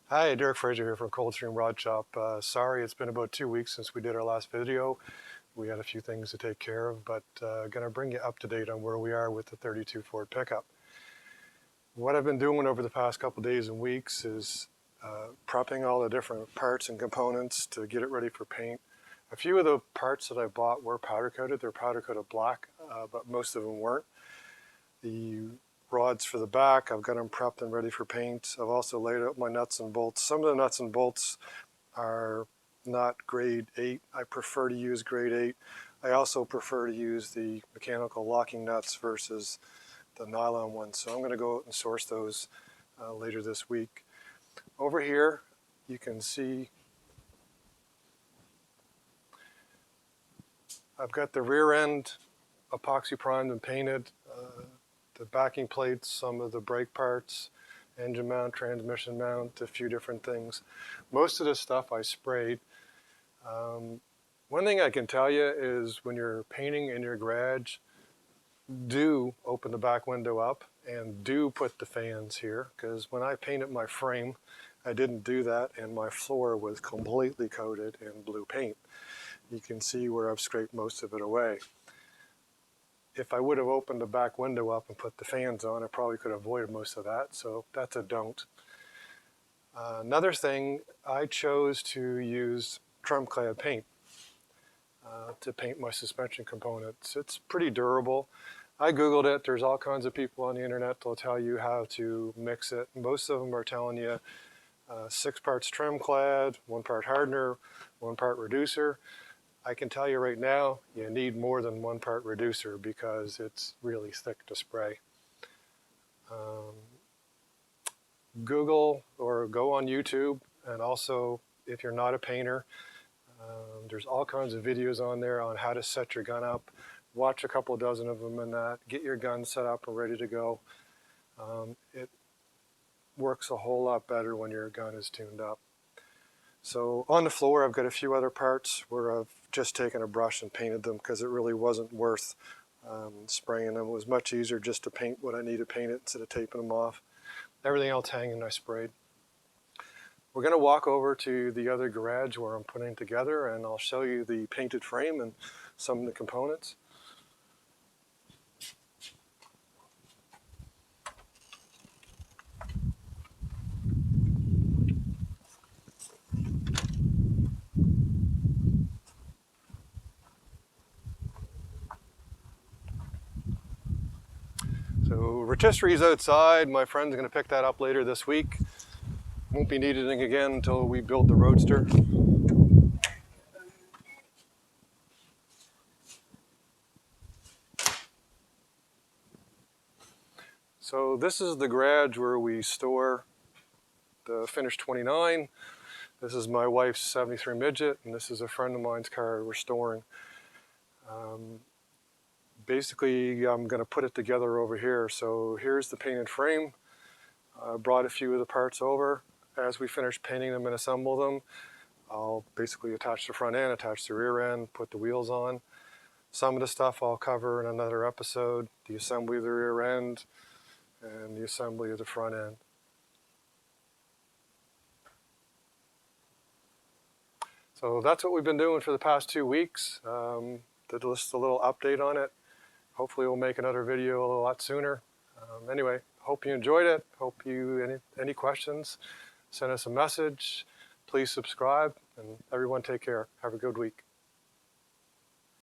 Hi, Derek Fraser here from Coldstream Rod Shop. Sorry, it's been about 2 weeks since we did our last video. We had a few things to take care of, but going to bring you up to date on where we are with the 32 Ford pickup. What I've been doing over the past couple days and weeks is prepping all the different parts and components to get it ready for paint. A few of the parts that I bought were powder coated. They're powder coated black, but most of them weren't. The rods for the back, I've got them prepped and ready for paint. I've also laid out my nuts and bolts. Some of the nuts and bolts are not grade 8. I prefer to use grade 8. I also prefer to use the mechanical locking nuts versus the nylon ones. So I'm going to go out and source those later this week. Over here, you can see I've got the rear end epoxy primed and painted. The backing plates, some of the brake parts, engine mount, transmission mount, a few different things. Most of this stuff I sprayed. One thing I can tell you is when you're painting in your garage, do open the back window up and do put the fans here, because when I painted my frame, I didn't do that and my floor was completely coated in blue paint. You can see where I've scraped most of it away. If I would have opened the back window up and put the fans on, I probably could have avoided most of that, so that's a don't. Another thing, I chose to use trim clad paint to paint my suspension components. It's pretty durable. I Googled it. There's all kinds of people on the internet that'll tell you how to mix it. Most of them are telling you 6 parts trim clad, 1 part hardener, 1 part reducer. I can tell you right now, you need more than 1 part reducer because it's really thick to spray. Google or go on YouTube, and also if you're not a painter, there's all kinds of videos on there on how to set your gun up. Watch a couple dozen of them in that. Get your gun set up and ready to go. It works a whole lot better when your gun is tuned up. So on the floor, I've got a few other parts where I've just taken a brush and painted them because it really wasn't worth spraying them. It was much easier just to paint what I need to paint it instead of taping them off. Everything else hanging, I sprayed. We're going to walk over to the other garage where I'm putting together, and I'll show you the painted frame and some of the components. So rotisserie's outside. My friend's going to pick that up later this week. Won't be needing again until we build the Roadster. So this is the garage where we store the finished 29. This is my wife's 73 Midget, and this is a friend of mine's car we're storing. Basically, I'm going to put it together over here. So here's the painted frame. I brought a few of the parts over. As we finish painting them and assemble them, I'll basically attach the front end, attach the rear end, put the wheels on. Some of the stuff I'll cover in another episode, the assembly of the rear end and the assembly of the front end. So that's what we've been doing for the past 2 weeks. Just a little update on it. Hopefully we'll make another video a lot sooner. Anyway, hope you enjoyed it. Hope you, any questions, send us a message. Please subscribe, and everyone take care. Have a good week.